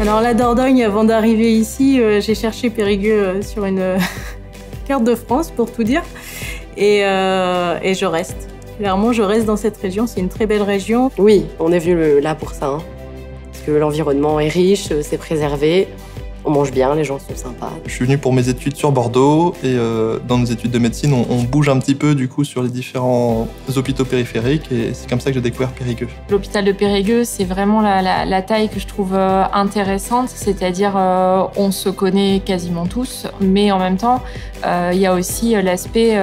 Alors la Dordogne, avant d'arriver ici, j'ai cherché Périgueux sur une carte de France pour tout dire, et je reste. Clairement, je reste dans cette région, c'est une très belle région. Oui, on est venu là pour ça, hein. Parce que l'environnement est riche, c'est préservé, on mange bien, les gens sont sympas. Je suis venu pour mes études sur Bordeaux et dans nos études de médecine, on bouge un petit peu du coup sur les différents hôpitaux périphériques et c'est comme ça que j'ai découvert Périgueux. L'hôpital de Périgueux, c'est vraiment la taille que je trouve intéressante, c'est-à-dire on se connaît quasiment tous, mais en même temps, il y a aussi l'aspect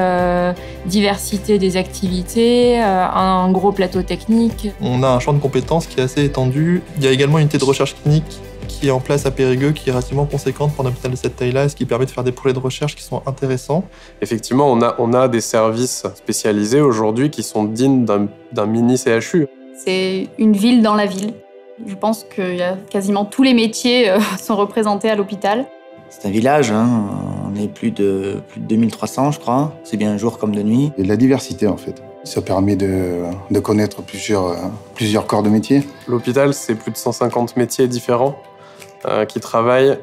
diversité des activités, un gros plateau technique. On a un champ de compétences qui est assez étendu. Il y a également une unité de recherche clinique qui est en place à Périgueux, qui est relativement conséquente pour un hôpital de cette taille-là, ce qui permet de faire des projets de recherche qui sont intéressants. Effectivement, on a des services spécialisés aujourd'hui qui sont dignes d'un mini CHU. C'est une ville dans la ville. Je pense que quasiment tous les métiers sont représentés à l'hôpital. C'est un village, hein. On est plus de 2300, je crois. C'est bien jour comme de nuit. Et de la diversité, en fait. Ça permet de connaître plusieurs corps de métier. L'hôpital, c'est plus de 150 métiers différents qui travaillent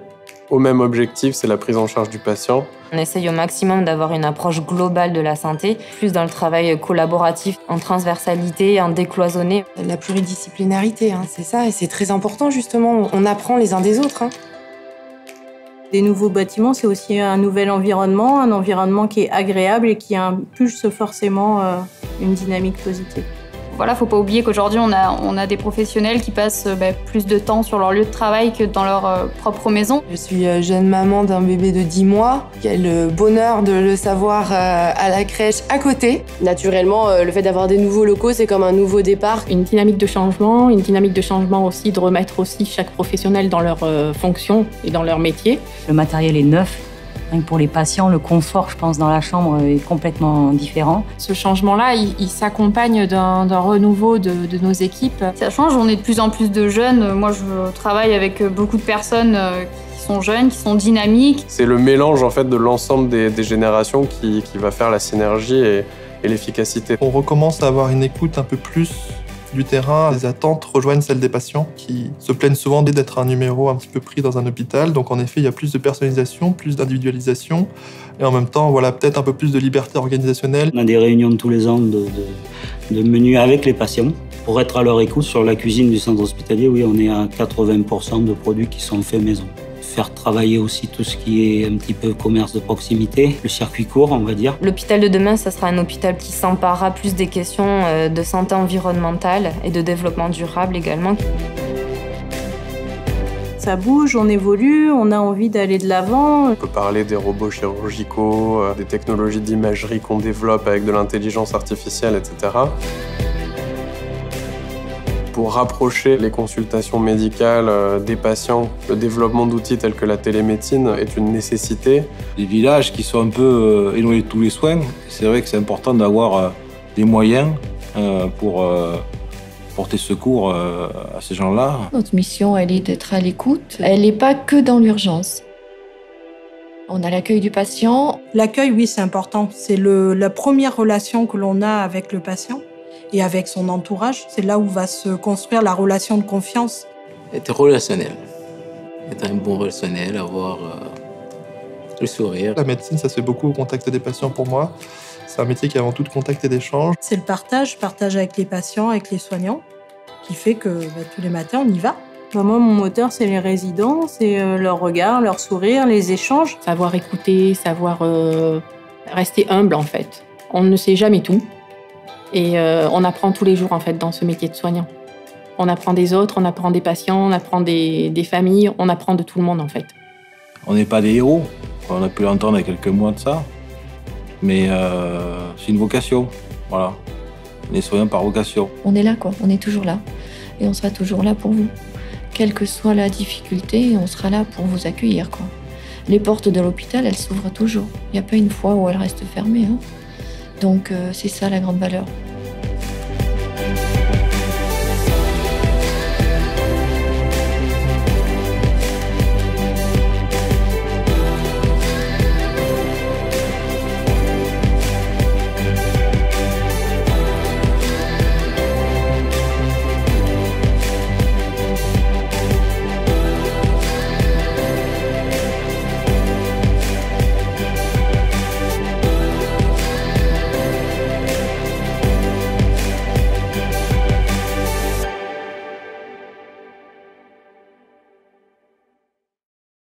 au même objectif, c'est la prise en charge du patient. On essaye au maximum d'avoir une approche globale de la santé, plus dans le travail collaboratif, en transversalité, en décloisonné. La pluridisciplinarité, hein, c'est ça, et c'est très important justement, on apprend les uns des autres. Hein. Des nouveaux bâtiments, c'est aussi un nouvel environnement, un environnement qui est agréable et qui impulse forcément une dynamique positive. Voilà, faut pas oublier qu'aujourd'hui, on a des professionnels qui passent plus de temps sur leur lieu de travail que dans leur propre maison. Je suis jeune maman d'un bébé de 10 mois, qui a le bonheur de le savoir à la crèche à côté. Naturellement, le fait d'avoir des nouveaux locaux, c'est comme un nouveau départ. Une dynamique de changement aussi de remettre aussi chaque professionnel dans leur fonction et dans leur métier. Le matériel est neuf. Pour les patients, le confort, je pense, dans la chambre est complètement différent. Ce changement-là, il s'accompagne d'un renouveau de nos équipes. Ça change, on est de plus en plus de jeunes. Moi, je travaille avec beaucoup de personnes qui sont jeunes, qui sont dynamiques. C'est le mélange en fait de l'ensemble des générations qui va faire la synergie et l'efficacité. On recommence à avoir une écoute un peu plus du terrain. Les attentes rejoignent celles des patients qui se plaignent souvent d'être un numéro un petit peu pris dans un hôpital. Donc en effet, il y a plus de personnalisation, plus d'individualisation et en même temps, voilà, peut-être un peu plus de liberté organisationnelle. On a des réunions tous les ans de menus avec les patients pour être à leur écoute sur la cuisine du centre hospitalier. Oui, on est à 80% de produits qui sont faits maison. Faire travailler aussi tout ce qui est un petit peu commerce de proximité, le circuit court, on va dire. L'hôpital de demain, ça sera un hôpital qui s'emparera plus des questions de santé environnementale et de développement durable également. Ça bouge, on évolue, on a envie d'aller de l'avant. On peut parler des robots chirurgicaux, des technologies d'imagerie qu'on développe avec de l'intelligence artificielle, etc. Pour rapprocher les consultations médicales des patients, le développement d'outils tels que la télémédecine est une nécessité. Des villages qui sont un peu éloignés de tous les soins, c'est vrai que c'est important d'avoir des moyens pour porter secours à ces gens-là. Notre mission, elle est d'être à l'écoute. Elle n'est pas que dans l'urgence. On a l'accueil du patient. L'accueil, oui, c'est important. C'est la première relation que l'on a avec le patient. Et avec son entourage, c'est là où va se construire la relation de confiance. Être relationnel. Être un bon relationnel, avoir le sourire. La médecine, ça se fait beaucoup au contact des patients pour moi. C'est un métier qui est avant tout de contact et d'échange. C'est le partage avec les patients, avec les soignants, qui fait que tous les matins, on y va. Moi, mon moteur, c'est les résidents, c'est leur regard, leur sourire, les échanges. Savoir écouter, savoir rester humble, en fait. On ne sait jamais tout. Et on apprend tous les jours, en fait, dans ce métier de soignant. On apprend des autres, on apprend des patients, on apprend des familles, on apprend de tout le monde, en fait. On n'est pas des héros. On a pu l'entendre il y a quelques mois de ça. Mais c'est une vocation, voilà. On est soignants par vocation. On est là, quoi. On est toujours là. Et on sera toujours là pour vous. Quelle que soit la difficulté, on sera là pour vous accueillir, quoi. Les portes de l'hôpital, elles s'ouvrent toujours. Il n'y a pas une fois où elles restent fermées, hein. Donc c'est ça la grande valeur.